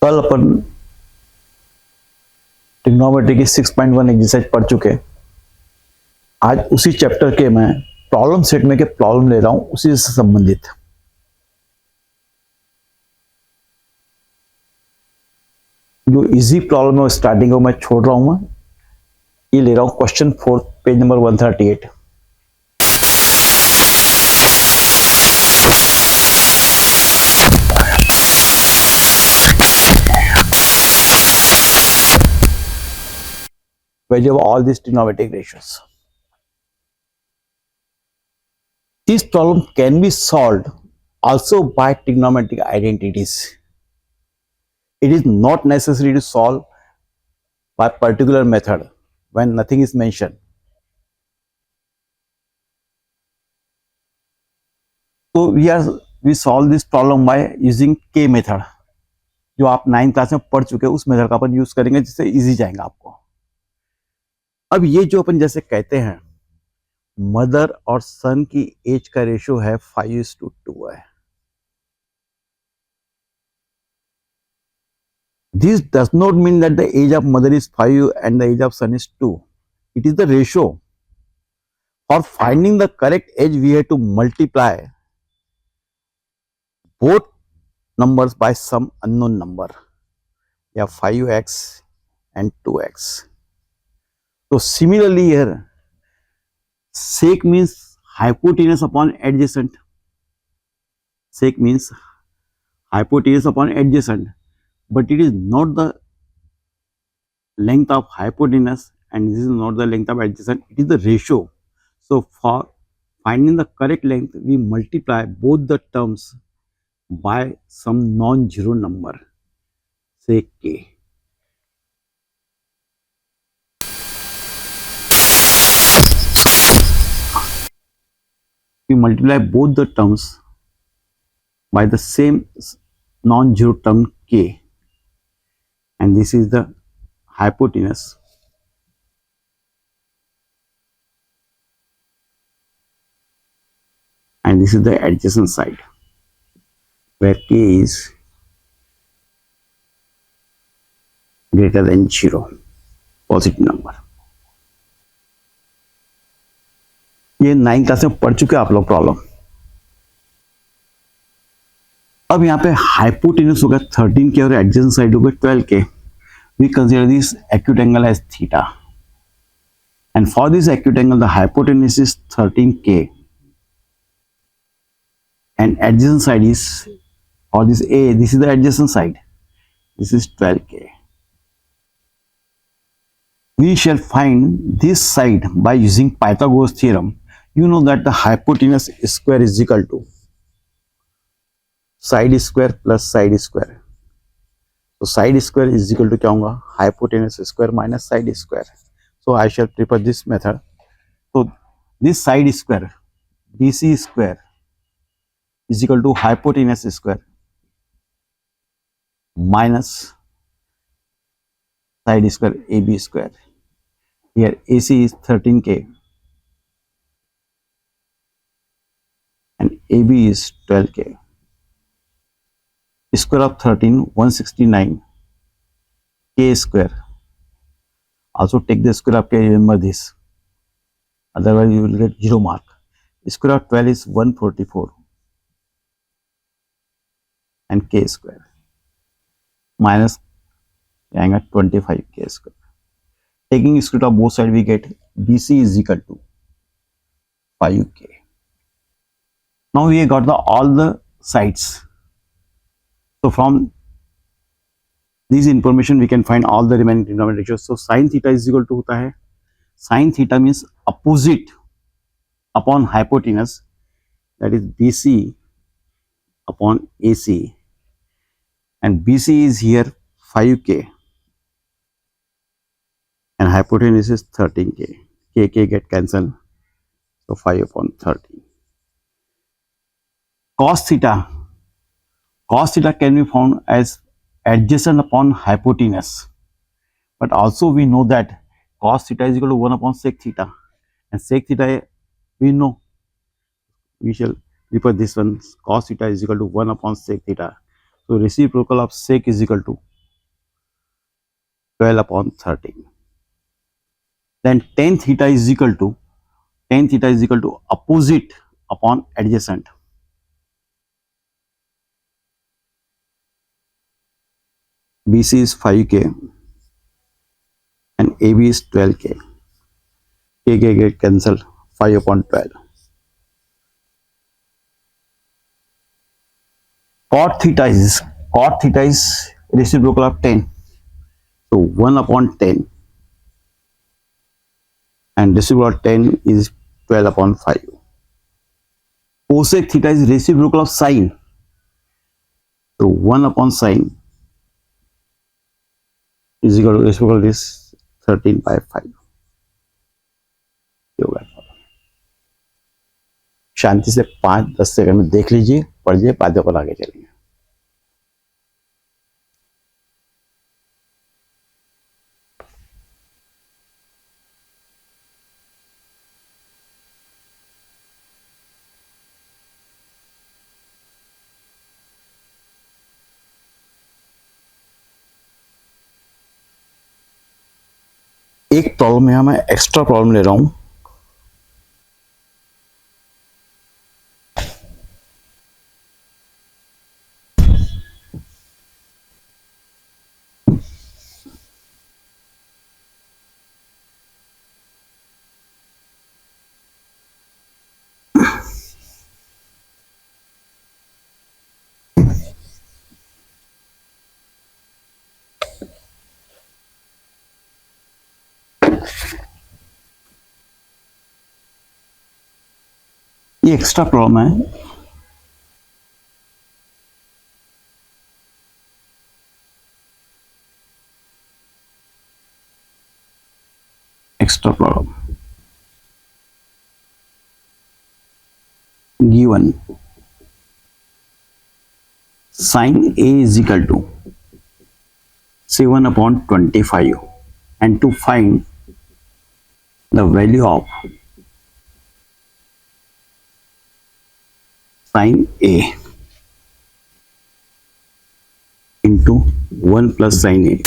कल अपन ट्रिग्नोमेट्री की 6.1 एक्सरसाइज पढ़ चुके हैं। आज उसी चैप्टर के मैं प्रॉब्लम सेट में के प्रॉब्लम ले रहा हूं उसी से संबंधित। जो इजी प्रॉब्लम है स्टार्टिंग को मैं छोड़ रहा हूं। मैं ये ले रहा हूं question 4 page number 138। where you have all these trigonometric ratios. This problem can be solved also by trigonometric identities. It is not necessary to solve by particular method when nothing is mentioned. So we solve this problem by using K method. जो आप 9th class में पढ़ चुके हैं उस method का अपन use करेंगे जिससे इजी जाएगा आपको। अब ये जो अपन जैसे कहते हैं मदर और सन की एज का रेशियो है 5:2 है। This does not mean that the age of mother is 5 and the age of son is 2. It is the ratio. For finding the correct age, we have to multiply both numbers by some unknown number. Yeah, 5x and 2x. So similarly here, sec means hypotenuse upon adjacent. Sec means hypotenuse upon adjacent, but it is not the length of hypotenuse and this is not the length of adjacent, it is the ratio. So for finding the correct length, we multiply both the terms by some non-zero number, say k. We multiply both the terms by the same non-zero term k, and this is the hypotenuse, and this is the adjacent side where k is greater than 0, positive number. ये 9th class में पढ़ चुके हैं आप लोग problem. अब यहाँ पे हाइपोटेन्यूज होगा 13 के और एडजेसेंट साइड होगा 12 के। We consider this acute angle as theta and for this acute angle the hypotenuse is 13k and adjacent side is, or this a, this is the adjacent side, this is 12k. We shall find this side by using Pythagoras theorem. You know that the hypotenuse square is equal to side square plus side square. So side square is equal to क्या होगा, hypotenuse square minus side square. So I shall prefer this method. So this side square BC square is equal to hypotenuse square minus side square AB square. Here AC is 13k and AB is 12k. Square of 13 169 k square. Also take the square of k, remember this, otherwise you will get 0 mark. Square of 12 is 144 and k square minus 25k square. Taking square root of both sides, we get BC is equal to 5k. Now we got all the sides. So from this information we can find all the remaining trigonometric ratios. So sin theta is equal to होता है, sin theta means opposite upon hypotenuse, that is BC upon AC, and BC is here 5k and hypotenuse is 13k. K get cancelled, so 5 upon 13. Cos theta can be found as adjacent upon hypotenuse, but also we know that cos theta is equal to 1 upon sec theta, and sec theta we know, we shall refer this one, cos theta is equal to 1 upon sec theta. So reciprocal of sec is equal to 12 upon 13. Then tan theta is equal to opposite upon adjacent. BC is 5K and AB is 12K. K get cancelled. 5 upon 12. Cot theta is reciprocal of 10. So 1 upon 10 and reciprocal of 10 is 12 upon 5. Cosec theta is reciprocal of sine. So 1 upon sine is equal to reciprocal of this 13 by 5. ये होगा। शांति से 5-10 second में देख लीजिए, पढ़िए, बातों को आगे चलेंगे। एक प्रॉब्लम है, मैं एक्स्ट्रा प्रॉब्लम ले रहा हूं। ये एक्स्ट्रा प्रॉब्लम है। Extra problem given sin A is equal to 7 upon 25 and to find the value of sin A into 1 plus sin A.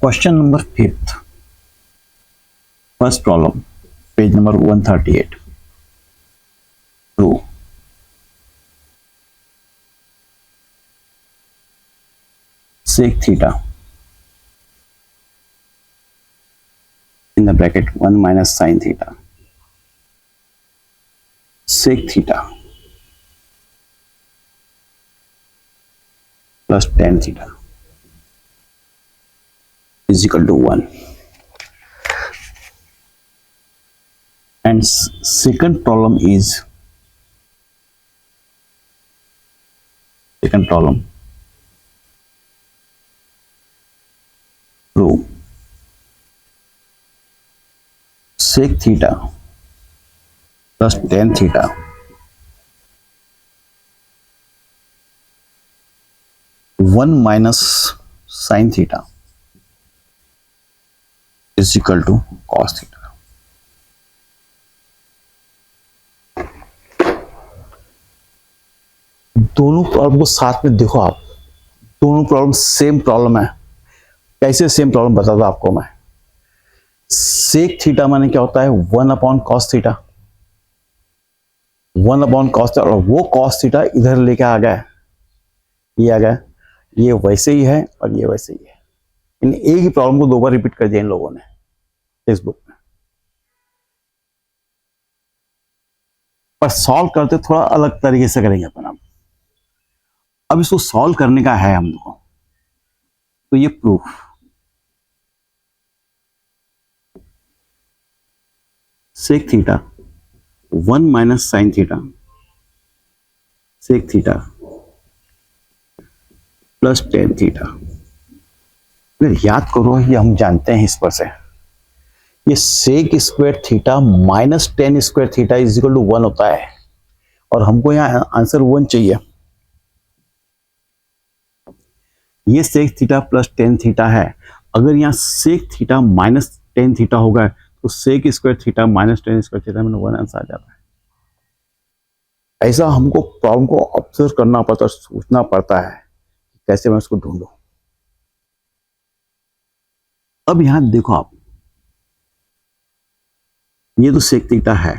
Question number 5th. First problem, page number 138. True. Sec theta in the bracket 1 minus sin theta. Sec theta plus tan theta is equal to 1. And second problem is prove sec theta plus tan theta one minus sin theta is equal to cos theta. दोनों problem को साथ में देखो आप, दोनों problem same problem है. कैसे same problem बताता आपको मैं. सेक थीटा माने क्या होता है, 1 upon cos theta, 1 upon cos theta, और वो कॉस थीटा इधर लेके आ गया, ये आ गया, ये वैसे ही है और ये वैसे ही है. इन एक ही प्रॉब्लम को दो बार रिपीट कर दिया इन लोगों ने टेक्स्ट बुक में. पर सॉल्व करते थोड़ा अलग तरीके से करेंगे अपन. अब इसको सॉल्व करने का है हम लोग को, तो ये proof sec theta 1 minus sine theta sec theta plus tan theta. याद करो, ये हम जानते हैं इस पर से, ये sec square theta minus tan square theta is equal to 1 होता है, और हमको यहाँ आंसर 1 चाहिए. ये sec theta plus tan theta है. अगर यहाँ sec theta minus ten theta होगा तो sec square theta minus tan square theta में 1 आंसर आ जाता है. ऐसा हमको प्रॉब्लम को ऑब्जर्व करना पड़ता है, सोचना पड़ता है कैसे मैं उसको ढूंढूं. अब यहां देखो आप, ये तो सेक थीटा है,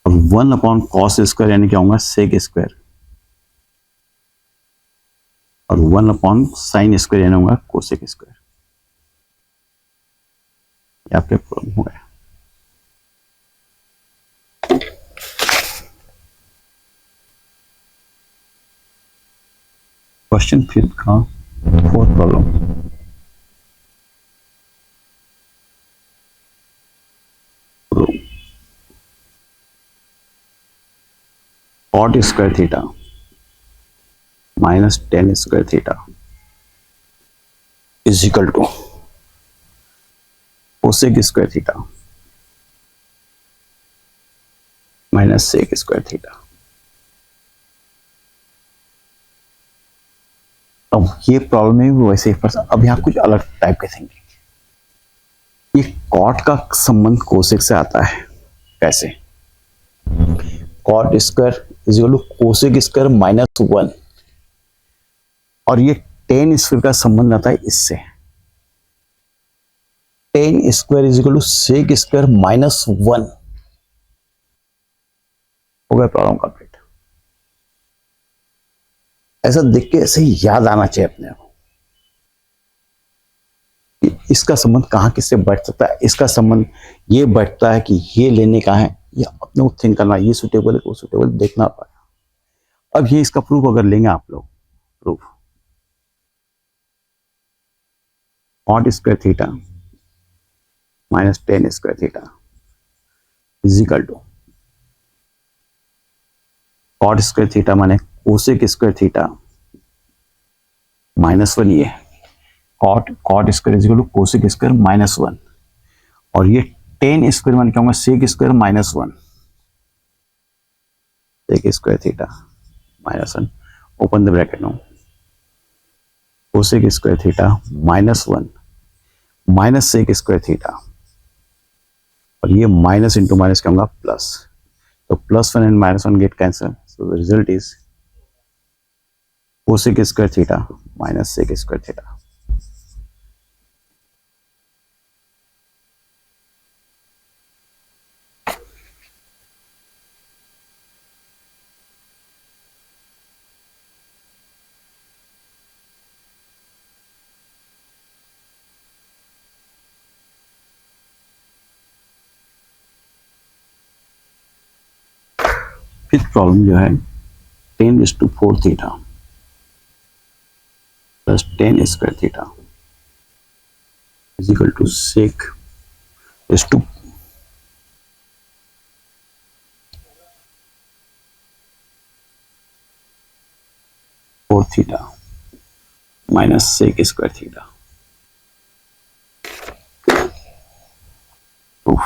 अब 1/cos² यानी क्या होगा, sec², और 1/sin² यानी होगा cosec²। ये आपके प्रॉब्लम हो गया। क्वेश्चन 5 का 4th problem. cot² theta minus tan² theta is equal to cosec² theta minus sec² theta. अब ये प्रॉब्लम में भी वैसे ही, अब यहाँ कुछ अलग टाइप के थिंकिंग। ये कॉट का संबंध कोसेक से आता है। कैसे? cot² is equal to cosec² minus 1, और ये tan² का संबंध आता है इससे। tan² is equal to sec² minus 1। हो गया प्रॉब्लम कंप्लीट। ऐसा देख के ऐसे ही याद आना चाहिए अपने को, इसका संबंध कहाँ किससे बैठ सकता है। इसका संबंध ये बैठता है कि ये लेने का है, ये अपने को थिंक करना, ये सुटेबल है वो सुटेबल देखना पड़ेगा। अब ये इसका प्रूफ अगर लेंगे आप लोग, proof cot² theta minus tan² theta is equal to cot² theta माने cosec² थीटा माइनस 1। ये cot² is equal to cosec² minus 1, और ये tan² माने क्या होगा, sec² minus 1, sec² theta minus 1, open the bracket now, cosec² theta minus 1 minus sec² theta, और ये minus into minus क्या होगा, प्लस। तो +1 and -1 get cancel, so the result is cosec² theta minus sec² theta. Fifth problem जो है 10⁴ theta plus tan² theta is equal to sec² theta minus sec² theta. Proof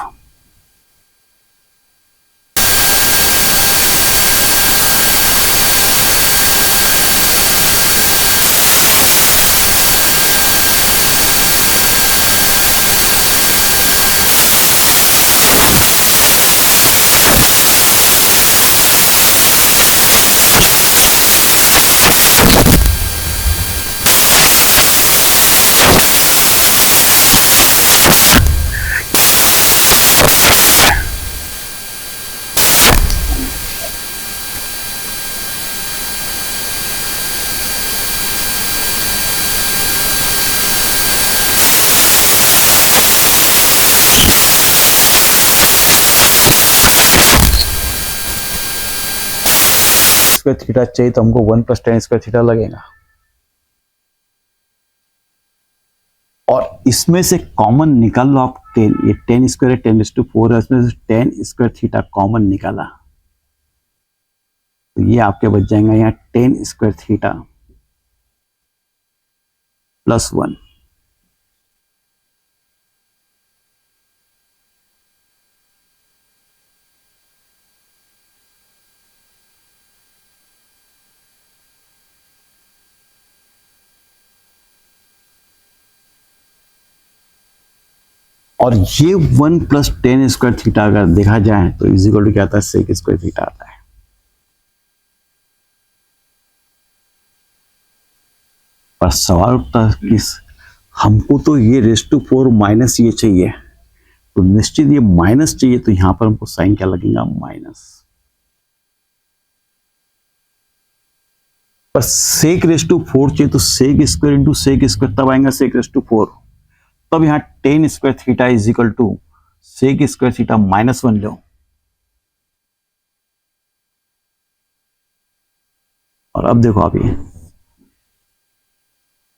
theta चाहिए तो हमको 1 + tan² theta लगेगा, और इसमें से कॉमन निकाल लो आप 10, ये tan² है 10⁴ है, इसमें से tan² थीटा कॉमन निकाला तो ये आपके बच जाएगा यहाँ tan² थीटा प्लस 1, और ये 1 + tan² थीटा अगर देखा जाए तो इज इक्वल टू क्या आता है, sec² थीटा आता है। पर सवाल उठता है कि हमको तो ये raised to 4 माइनस ये चाहिए, तो निश्चित ये माइनस चाहिए, तो यहां पर हमको साइन क्या लगेगा, माइनस। पर सेक रेस टू 4 चाहिए, तो sec square into sec square तब आएगा सेक रेस टू 4। तब यहां tan square theta is equal to sec square theta -1 लो, और अब देखो आप ये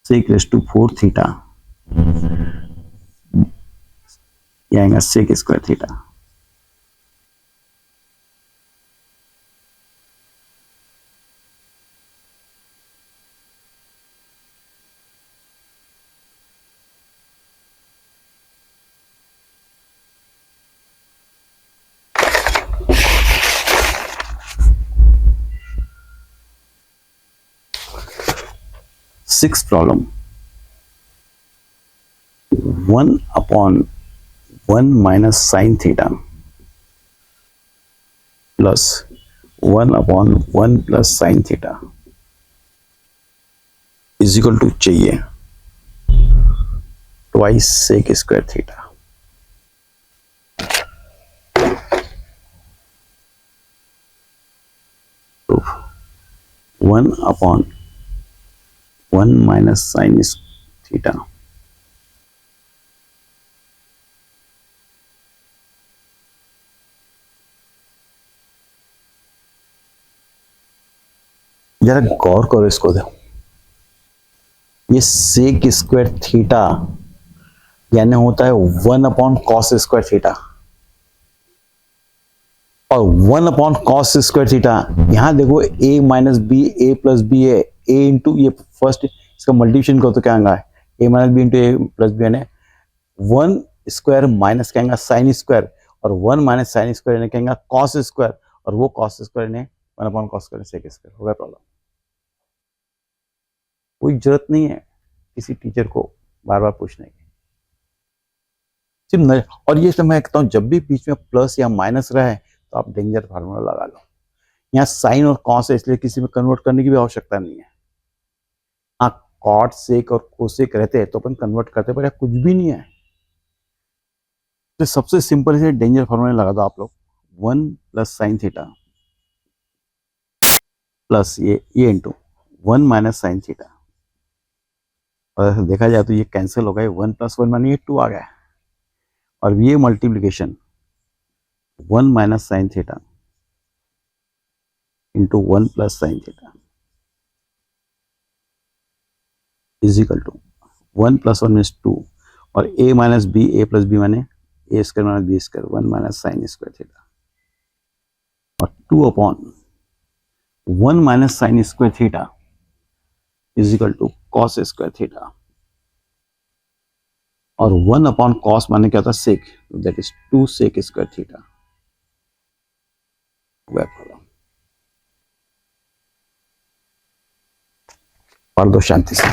सेक रेस टू 4 थीटा, ये आएगा sec square theta. Six problem, 1/1 minus sine theta plus 1/1 plus sine theta is equal to चाहिए ट्वाइस सेक स्क्वायर थीटा। तो 1/1 माइनस साइन थीटा जरा गौर करो इसको, देखो ये सेक स्क्वायर थीटा यानी होता है 1/cos स्क्वायर थीटा, और 1/cos स्क्वायर थीटा यहां देखो a minus B, a plus B है, a इंटू ये फर्स्ट इसका मल्टीप्लिकेशन करो तो क्या आएगा, a minus B into A plus B, यानी 1 स्क्वायर माइनस क्या आएगा साइन स्क्वायर, और 1 माइनस साइन स्क्वायर यानी क्या आएगा कॉस स्क्वायर, और वो कॉस स्क्वायर ने 1/cos स्क्वायर सेक स्क्वायर। हो गया प्रॉब्लम। कोई जरूरत नहीं है किसी टीचर को बार बार पूछने की, सिर्फ और ये मैं कहता हूँ जब भी बीच में प्लस या माइनस रहा है तो आप डेंजर फार्मूला लगा लो। यहाँ साइन और कॉस है इसलिए किसी में कन्वर्ट करने की भी आवश्यकता नहीं है। हाँ, कॉट सेक और कोसेक रहते हैं तो अपन कन्वर्ट करते, पर कुछ भी नहीं है। तो सबसे सिंपल से डेंजर फार्मूला लगा दो आप लोग, 1 प्लस साइन थीटा प्लस ये इंटू 1 माइनस साइन थीटा, और ऐसे देखा जाए तो ये कैंसिल हो गया, 1 प्लस 1 मानी ये 2 आ गया, और ये multiplication 1 minus sine theta into 1 plus sine theta is equal to 1 plus 1 means 2, और a minus B, A plus B माने A square minus B square, 1 minus sine square theta, और 2/1 minus sine square theta is equal to cos square theta, और 1/cos माने क्या होता है sec, that is 2 sec square theta. पढ़ दो शांति से।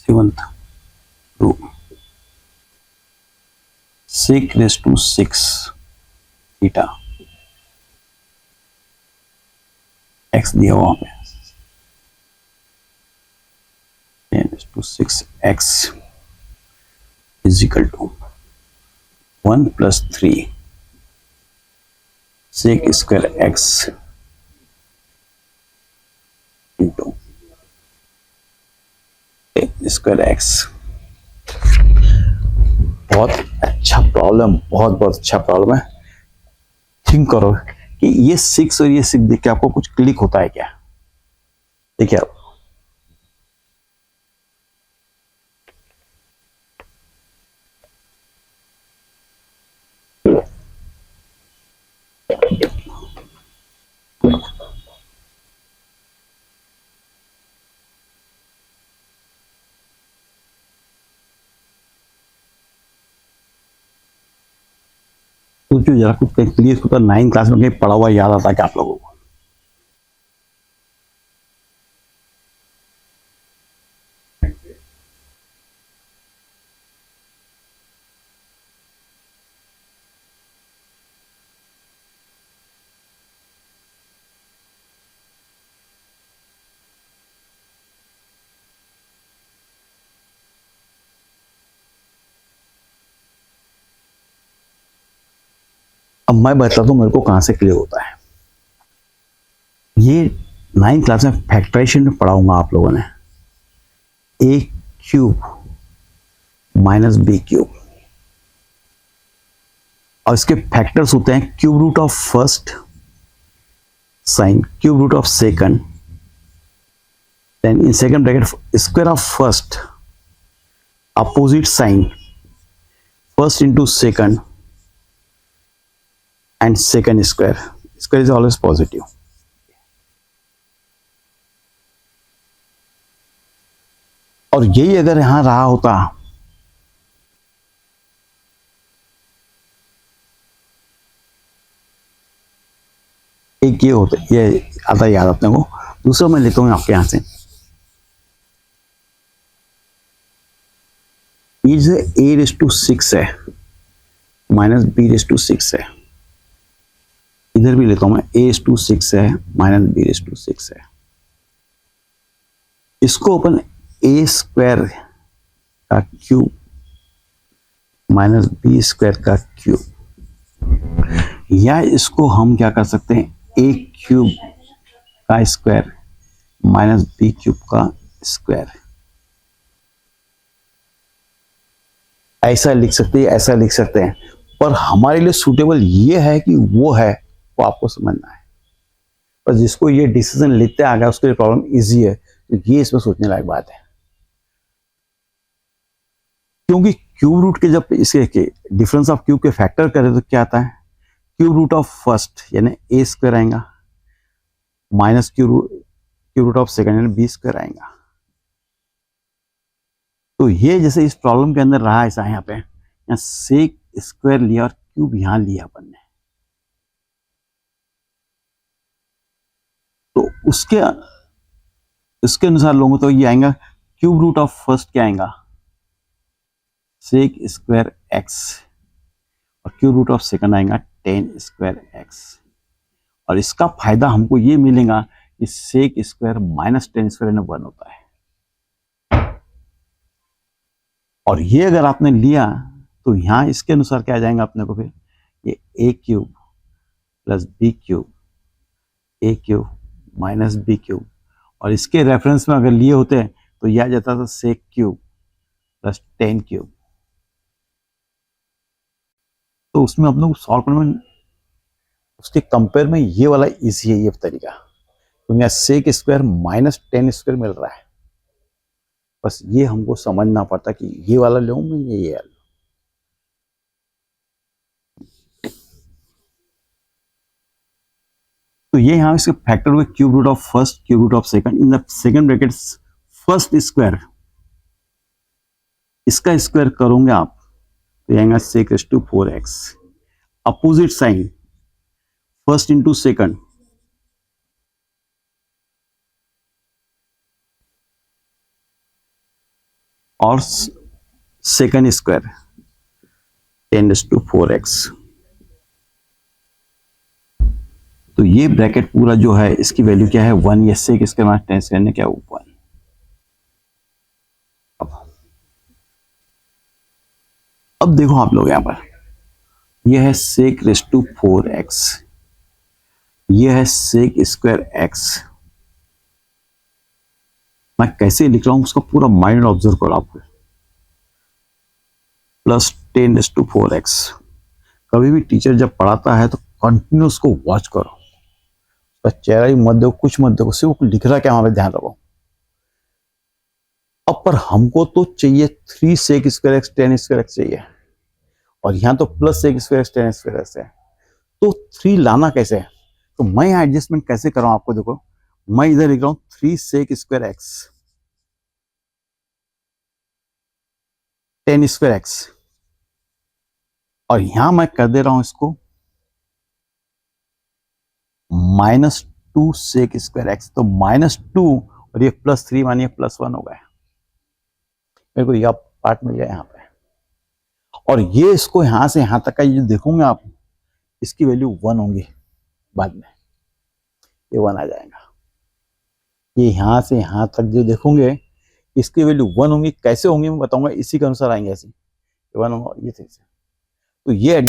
Seventh to sec raised to 6 theta, x दिया हुआ पे 10 raised to 6x is equal to 1 plus 3 sec square x into square x। बहुत अच्छा प्रॉब्लम, बहुत बहुत अच्छा प्रॉब्लम है। थिंक करो कि ये 6 और ये 6 देख के आपको कुछ क्लिक होता है क्या? देखिए आप, सोचो जरा, कुछ क्लियर होता, 9th क्लास में कहीं पढ़ा हुआ याद आता क्या आप लोगों को? अब मैं बताता हूँ मेरे को कहाँ से क्लियर होता है। ये 9th क्लास में फैक्टराइजेशन में पढ़ाऊंगा आप लोगों ने। A cube minus B cube, और इसके फैक्टर्स होते हैं cube root of first sign, cube root of second, then in second bracket square of first, opposite sign, first into second and second square, square is always positive. और यही अगर यहां रहा होता एक ये होता, ये आता याद अपने को। दूसरा मैं लेता हूं आपके यहां से, ए रेस टू 6 है माइनस बी रेस टू 6 है। इधर भी लेता हूं मैं, ए रेस टू 6 है माइनस बी रेस टू 6 है। इसको अपन ए स्क्वायर का क्यूब माइनस बी स्क्वायर का क्यूब, या इसको हम क्या कर सकते हैं, ए क्यूब का स्क्वायर माइनस बी क्यूब का स्क्वायर, ऐसा लिख सकते हैं, ऐसा लिख सकते हैं। पर हमारे लिए सूटेबल ये है कि वो है, वो आपको समझना है। पर जिसको ये डिसीजन लेते आ गया उसके लिए प्रॉब्लम इजी है, तो ये इसमें सोचने लायक बात है। क्योंकि क्यूब रूट के जब इसके डिफरेंस ऑफ क्यूब के फैक्टर करें तो क्या आता है, क्यूब रूट ऑफ फर्स्ट यानी ए स्क्वायर आएगा minus cube root of second यानी बी स्क्वायर आएगा। तो ये जैसे इस प्रॉब्लम के अंदर रहा, ऐसा यहाँ पे यहाँ सेक स्क्वायर लिया और क्यूब यहां लिया अपन ने, तो उसके अनुसार लोगों तो ये आएगा क्यूब रूट ऑफ फर्स्ट क्या आएगा, सेक स्क्वायर एक्स, और क्यूब रूट ऑफ सेकंड आएगा 10 स्क्वायर एक्स। और इसका फायदा हमको ये मिलेगा कि सेक स्क्वायर माइनस 10 स्क्वायर 1 होता है। और ये अगर आपने लिया तो यहां इसके अनुसार क्या आ जाएगा अपने को, फिर ये ए क्यूब प्लस बी क्यूब, ए क्यूब माइनस बी क्यूब, और इसके रेफरेंस में अगर लिए होते तो यह आ जाता था सेक क्यूब प्लस 10 क्यूब। तो उसमें अपने को सॉल्व करने में उसके कंपेयर में ये वाला इजी है ये तरीका, क्योंकि यहाँ सेक स्क्वायर माइनस 10 स्क्वायर मिल रहा है। बस ये हमको समझना पड़ता कि ये वाला लूं मैं, ये वाला। तो ये यहाँ इसके फैक्टर हुए cube root of first, cube root of second, in the second bracket first square, इसका स्क्वायर करोगे आप तो आएगा sec raise to 4x, opposite sign first into second, और second square 10 raise to 4x। तो ये ब्रैकेट पूरा जो है इसकी वैल्यू क्या है 1, ये सेक स्क्वायर माइनस 10 स्क्वायर ने क्या 1। अब देखो आप लोग यहां पर, यह है सेक रेस टू 4x, यह है सेक स्क्वायर x। मैं कैसे लिख रहा हूं उसका पूरा माइंड ऑब्जर्व करो आपको, प्लस 10 रेस टू 4x। कभी भी टीचर जब पढ़ाता है तो कंटिन्यू उसको वॉच करो, उसका चेहरा ही मत देखो, कुछ मत देखो, सिर्फ लिख रहा क्या वहां पे ध्यान रखो। अब पर हमको तो चाहिए 3 sec square X 10 square X चाहिए, और यहां तो plus sec square X 10 square X है। तो 3 लाना कैसे है, तो मैं यहाँ एडजस्टमेंट कैसे कर रहा हूं आपको देखो, मैं इधर लिख रहा हूं 3 sec square X 10 square X, और यहां मैं कर दे रहा हूं इसको -2 सेक स्क्वायर एक्स। तो -2 और ये +3 मानिए +1 हो गया, मेरे को यह पार्ट मिल गया यहाँ पे। और ये इसको यहां से यहां तक का ये देखोगे आप, इसकी वैल्यू 1 होंगी बाद में, ये 1 आ जाएगा। ये यहां से यहां तक जो देखोगे इसकी वैल्यू 1 होंगी। कैसे होंगी मैं बताऊंगा, इसी के अनुसार आएंगे ऐसे 1 होगा ये से। तो ये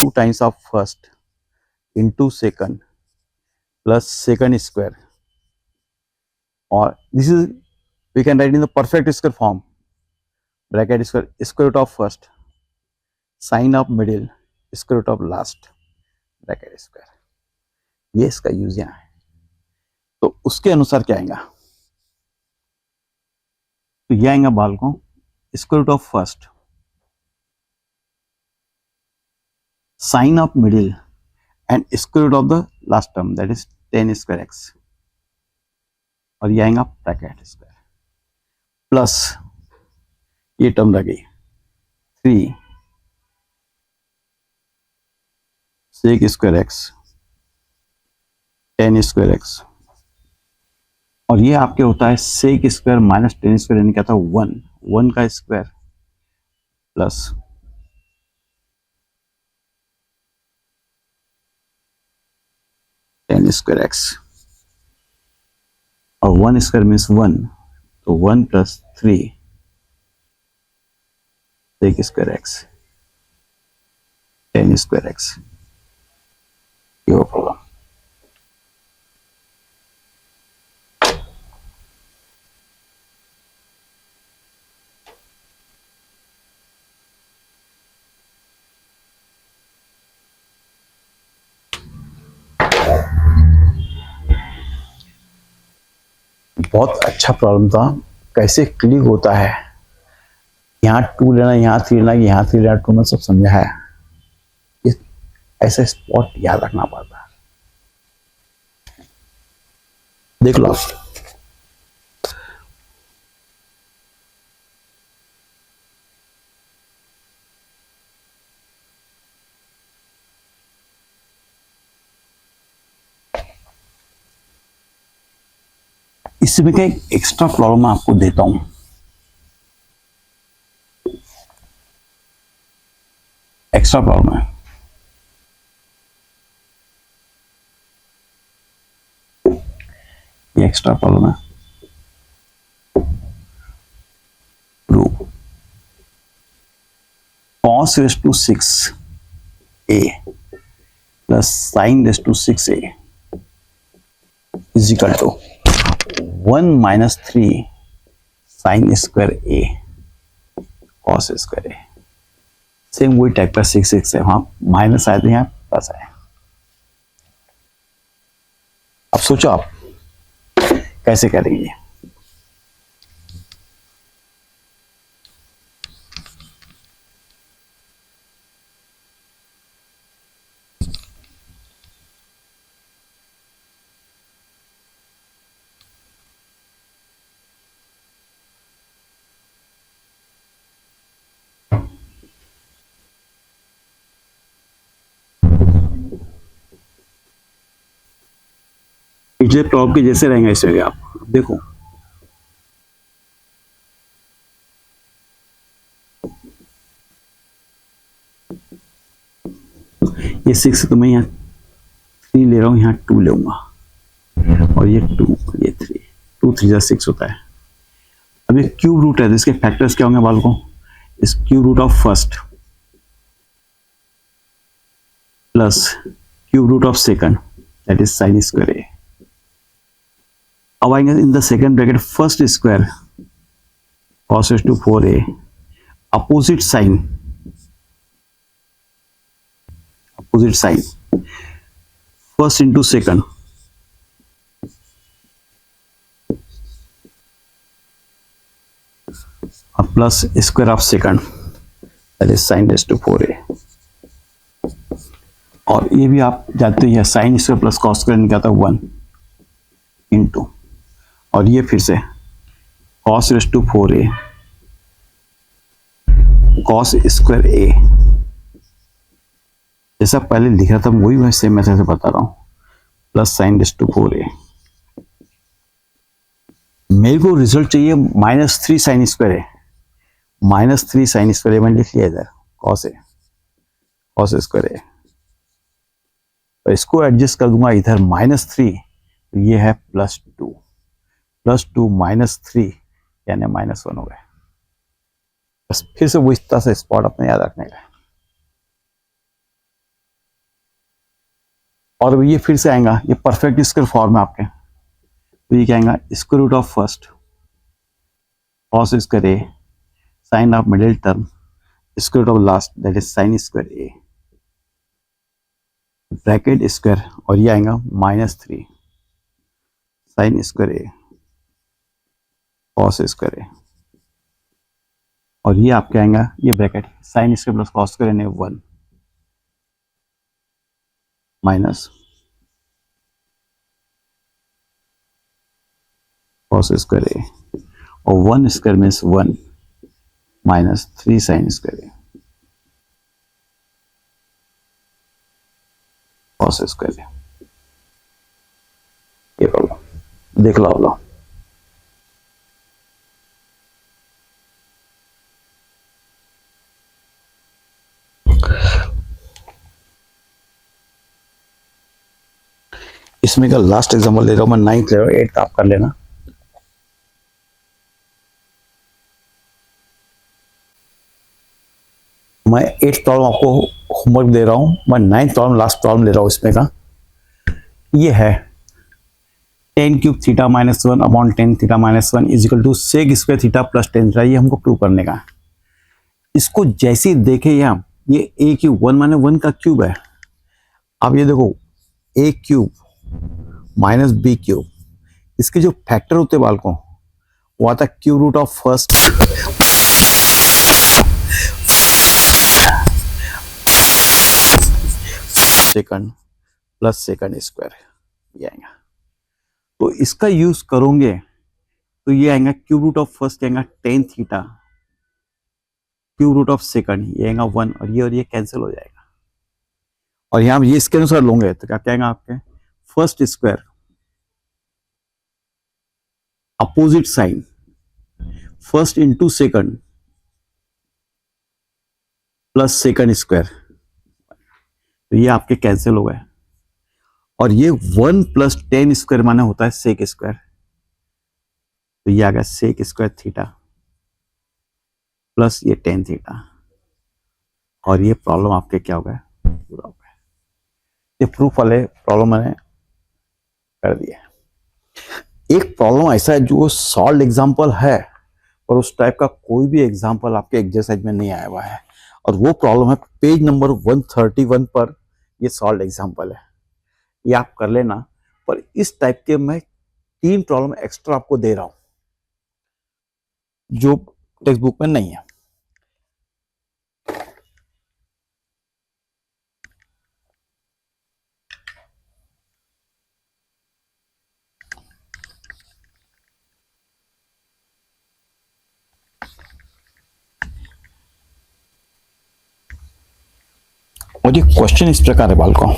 2 times of first into second plus second square, or this is we can write in the perfect square form, bracket square root of first sine of middle square root of last bracket square, ये इसका use यहाँ है। तो उसके अनुसार क्या आएगा, तो ये आएगा बालकों square root of first sign of middle and square root of the last term that is 10 square X, और ये आएगा ब्रैकेट स्क्वायर प्लस ये टर्म रह गई 3 sec square X 10 square X, और ये आपके होता है सेक स्क्वायर माइनस 10 स्क्वायर, यानी क्या था 1 का स्क्वायर प्लस 10 स्क्वायर एक्स, और 1 स्क्वायर मीन्स 1, तो 1 plus 3 sec square X 10 square X, ये प्रॉब्लम। बहुत अच्छा प्रॉब्लम था, कैसे क्लिक होता है, यहाँ 2 लेना, यहाँ 3 लेना, यहाँ 3 लेना, 2 में सब समझा है, ऐसा स्पॉट याद रखना पड़ता है। देख लो आप, इसमें का एक एक्स्ट्रा प्रॉब्लम मैं आपको देता हूं, एक्स्ट्रा प्रॉब्लम है, ये एक्स्ट्रा प्रॉब्लम है, prove cos raised to 6a plus sin raised to 6a is equal to 1 minus 3 sin square a cos square a। Same वही टाइप का 6 है, वहां माइनस आए थे, यहाँ प्लस आए। अब सोचो आप कैसे करेंगे, पिछले प्रॉब्लम के जैसे रहेंगे ऐसे आप देखो, ये 6 तो मैं यहाँ 3 ले रहा हूँ, यहाँ 2 लूंगा, और ये 2, ये 3, 2 3 6 होता है। अब ये क्यूब रूट है, तो इसके फैक्टर्स क्या होंगे बालकों, इस cube root of first plus cube root of second that is sine square A. अब आएंगे in the second bracket first square cos raised to 4a opposite sign first into second plus square of second that is sine raised to 4a, और ये भी आप जानते हैं sine square plus cos square निकलता है 1 इंटू, और ये फिर से cos raised to 4a cos square a जैसा पहले लिखा था वही मैं सेम मेथड से बता रहा हूँ, plus sign raise to 4a। मेरे को रिजल्ट चाहिए -3 साइन स्क्वायर है, -3 साइन स्क्वायर है मैंने लिख लिया इधर, कॉस है, कॉस स्क्वायर है, तो इसको एडजस्ट कर दूंगा इधर -3, तो ये है +2, +2 -3 यानी -1 हो गया। बस फिर से वो इस तरह से स्पॉट अपने याद रखने का, और ये फिर से आएगा, ये परफेक्ट स्क्वायर फॉर्म है आपके, तो ये क्या आएगा, square root of first cos square A sign of middle term square root of last that is sine square A bracket square, और ये आएगा -3 sine square A cos square A, और ये आपके आएगा ये bracket sine square plus cos square यानी 1 minus cos square A, और 1 square means 1 minus 3 sine square A cos square A. ये प्रॉब्लम देख लो। इसमें का लास्ट एग्जांपल ले रहा हूं मैं, 9th ले रहा हूं, 8th आप कर लेना। मैं 8th प्रॉब्लम आपको होमवर्क दे रहा हूं, मैं 9th प्रॉब्लम लास्ट प्रॉब्लम ले रहा हूं इसमें का। ये है tan cube theta -1 upon tan theta -1 is equal to sec square theta plus tan theta, ये हमको प्रूव करने का है। इसको जैसे ही देखे यहाँ, ये a क्यूब 1 माइनस 1 का क्यूब है। अब ये देखो a cube minus b cube, इसके जो फैक्टर होते हैं बालकों, वो आता है cube root of first second plus second square, ये आएगा। तो इसका यूज करोगे तो ये आएगा क्यूब रूट ऑफ फर्स्ट आएगा tan theta, cube root of second ये आएगा 1, और ये कैंसिल हो जाएगा, और यहां ये इसके अनुसार लोगे तो क्या आएगा आपके first square opposite sign first into second plus second square, तो ये आपके कैंसिल हो गए, और ये 1 प्लस tan स्क्वायर माने होता है सेक स्क्वायर, तो ये आ गया सेक स्क्वायर थीटा प्लस ये tan थीटा, और ये प्रॉब्लम आपके क्या हो गया, पूरा हो गया। ये प्रूफ वाले प्रॉब्लम मैंने कर दिया। एक प्रॉब्लम ऐसा है जो सॉल्व एग्जांपल है, और उस टाइप का कोई भी एग्जांपल आपके एक्सरसाइज में नहीं आया हुआ है, और वो प्रॉब्लम है पेज नंबर 131 पर, ये सॉल्व एग्जांपल है, ये आप कर लेना। पर इस टाइप के मैं 3 प्रॉब्लम एक्स्ट्रा आपको दे रहा हूं जो टेक्स्ट बुक में नहीं है। और ये क्वेश्चन इस प्रकार है बालकों,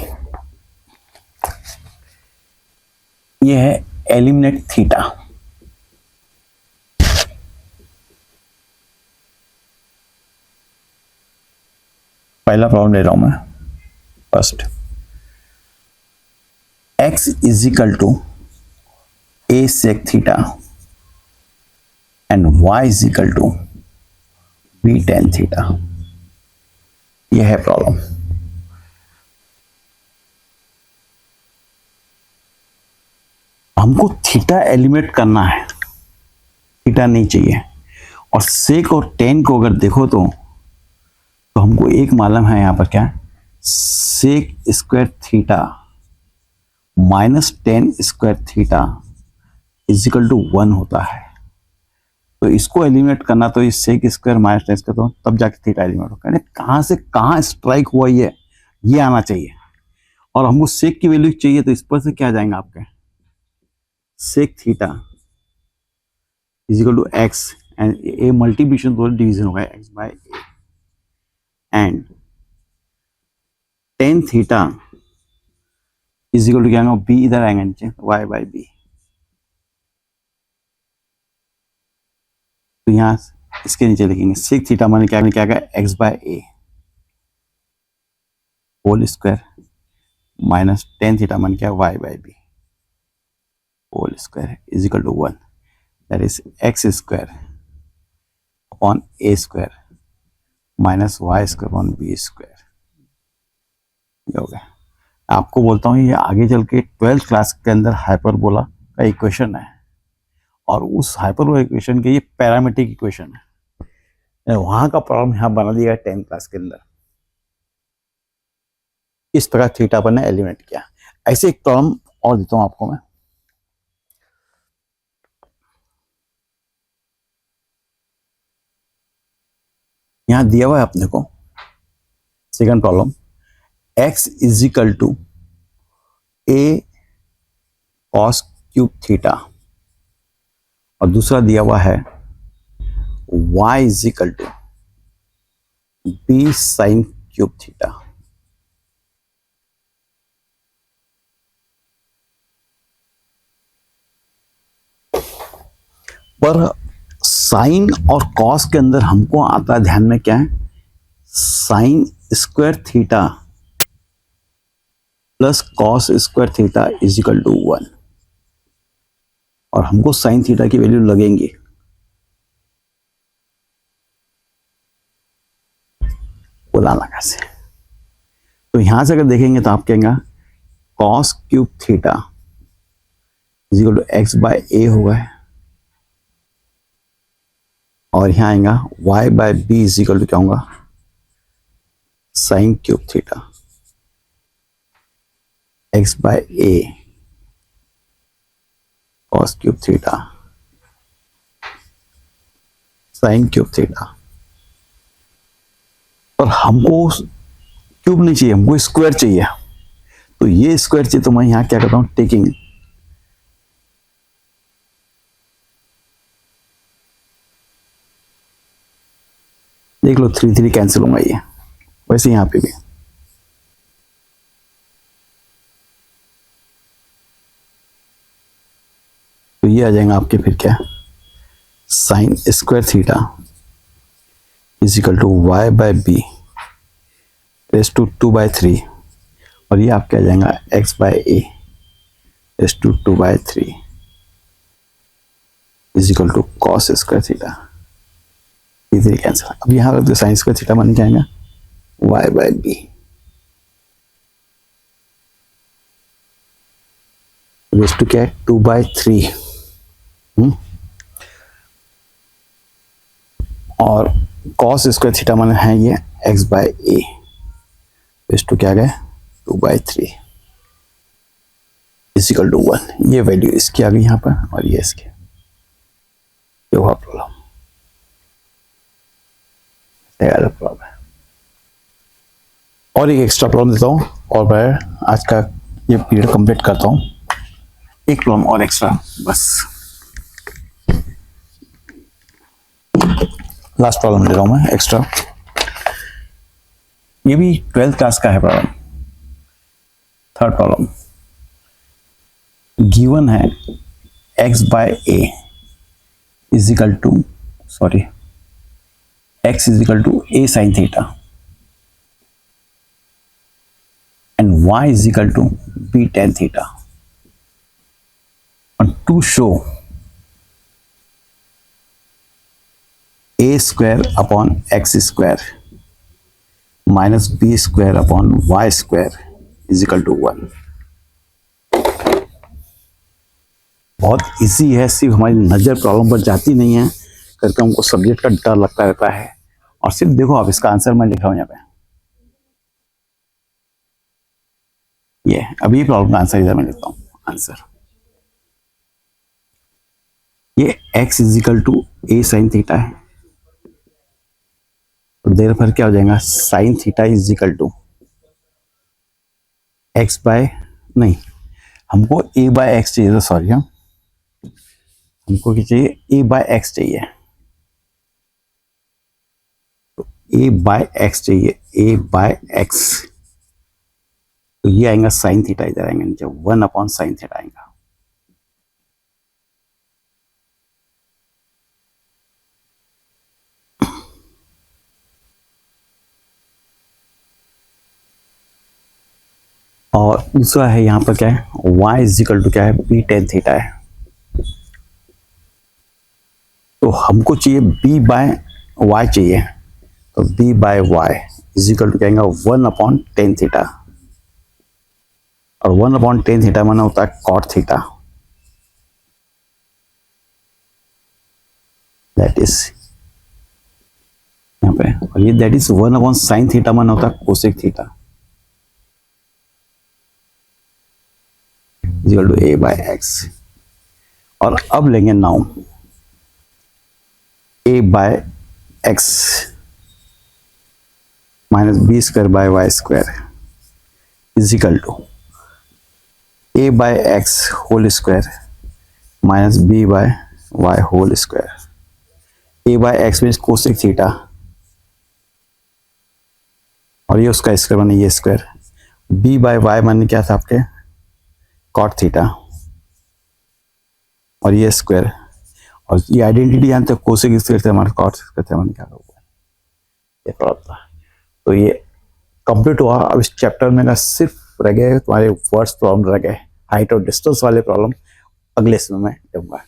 ये है एलिमिनेट थीटा। पहला प्रॉब्लम ले रहा हूं मैं, first x is equal to a sec theta and y is equal to b tan theta, यह है प्रॉब्लम। हमको थीटा एलिमिनेट करना है, थीटा नहीं चाहिए, और सेक और टेन को अगर देखो तो हमको एक मालूम है यहाँ पर क्या, sec square theta minus tan square theta is equal to 1 होता है। तो इसको एलिमिनेट करना तो इस sec square minus tan square, तो तब जाके थीटा एलिमिनेट होगा। कहाँ से कहाँ स्ट्राइक हुआ ये आना चाहिए, और हमको सेक की वैल्यू चाहिए, तो इस पर से क्या आ जाएंगे आपके sec theta is equal to X, and A multiplication तो डिवीजन होगा X by A, and tan theta is equal to क्या आएगा, बी इधर आएगा नीचे, वाई बाई बी। तो यहाँ इसके नीचे लिखेंगे सिक्स थीटा माने क्या आएगा, X by A whole square minus ten theta माने क्या, Y by B whole square is equal to 1, that is X square upon A square minus Y square upon B square. ये हो गया। आपको बोलता हूँ ये आगे चल के 12th क्लास के अंदर हाइपरबोला का इक्वेशन है, और उस हाइपरबोला इक्वेशन के ये पैरामीट्रिक इक्वेशन है, वहां का प्रॉब्लम यहाँ बना दिया 10th क्लास के अंदर। इस प्रकार थीटा पर ने एलिमिनेट किया। ऐसे एक प्रॉब्लम और देता हूं आपको मैं। यहां दिया हुआ है अपने को second problem, x is equal to A cos cube theta, और दूसरा दिया हुआ है y is equal to B sine cube theta. पर साइन और कॉस के अंदर हमको आता है ध्यान में क्या है, sine square theta plus cos square theta is equal to 1, और हमको साइन थीटा की वैल्यू लगेंगी, बोलाना कैसे। तो यहां से अगर देखेंगे तो आप कहेंगे cos cube theta is equal to X by A होगा, और यहां आएगा y by B is equal to क्या होगा, sine cube theta, x by A cos cube theta sine cube theta. और हमको क्यूब नहीं चाहिए, हमको स्क्वायर चाहिए, तो ये स्क्वायर चाहिए, तो मैं यहां क्या करता हूं, टेकिंग देख लो 3 3 कैंसिल होगा ये, वैसे यहां पे भी तो ये आ जाएगा आपके फिर क्या, sine square theta is equal to Y by B raise to 2/3, और ये आपके आ जाएगा X by A raise to 2/3 is equal to cos square theta. इधर कैंसिल, अब यहाँ रख दो, साइन स्क्वायर थीटा बन जाएगा Y by B raise to क्या है 2/3, और कॉस स्क्वायर थीटा माने है ये X by A raise to क्या गए 2/3 इज इक्वल टू 1। ये वैल्यू इसकी आ गई यहाँ पर, और ये इसके, ये हुआ प्रॉब्लम। प्रॉब्लम है, और एक एक्स्ट्रा प्रॉब्लम देता हूँ, और मैं आज का ये पीरियड कंप्लीट करता हूँ। एक प्रॉब्लम और एक्स्ट्रा बस, लास्ट प्रॉब्लम दे रहा हूं मैं एक्स्ट्रा। ये भी 12th क्लास का है प्रॉब्लम। थर्ड प्रॉब्लम, गिवन है x by A is equal to x is equal to A sine theta and y is equal to b tan theta, and to show a square upon x square minus b square upon y square is equal to 1। बहुत easy है, सिर्फ हमारी नजर problem पर जाती नहीं है करके हमको सब्जेक्ट का डर लगता रहता है। और सिर्फ देखो आप, इसका आंसर मैं लिखा हूं यहाँ पे, ये अभी प्रॉब्लम का आंसर इधर मैं लिखता हूँ। आंसर ये x is equal to A sine theta है, तो देर पर क्या हो जाएगा, sine theta is equal to X by, नहीं हमको ए बाय एक्स चाहिए, सॉरी हाँ, हमको क्या चाहिए, ए बाय एक्स चाहिए, तो ए बाय एक्स चाहिए, ए बाय एक्स तो ये आएगा साइन थीटा, इधर आएंगे नीचे 1/sin थीटा आएगा। और दूसरा है यहाँ पर क्या है, y इजिकल टू क्या है, b tan थीटा है। तो हमको चाहिए b बाय y चाहिए, तो b by Y is equal to क्या आएगा 1/tan थीटा, और 1/tan थीटा माना होता है cot थीटा, दैट इज यहाँ पे, और ये दैट इज 1/sin थीटा माना होता है cosec theta equal to a by x। और अब लेंगे now a by x minus B square by Y square is equal to a by x whole square minus b by y whole square. a by x means cosec theta, और ये उसका square माने ये square, b by y माने क्या था आपके cot theta, और ये स्क्वायर, और ये आइडेंटिटी जानते हो कोसेक स्क्वायर से हमारे कॉट स्क्वायर से हमारे क्या हुआ ये प्रॉब्लम था। तो ये कंप्लीट हुआ। अब इस चैप्टर में ना सिर्फ रह गए तुम्हारे वर्ड्स प्रॉब्लम रह गए, हाइट और डिस्टेंस वाले प्रॉब्लम अगले समय में दूंगा।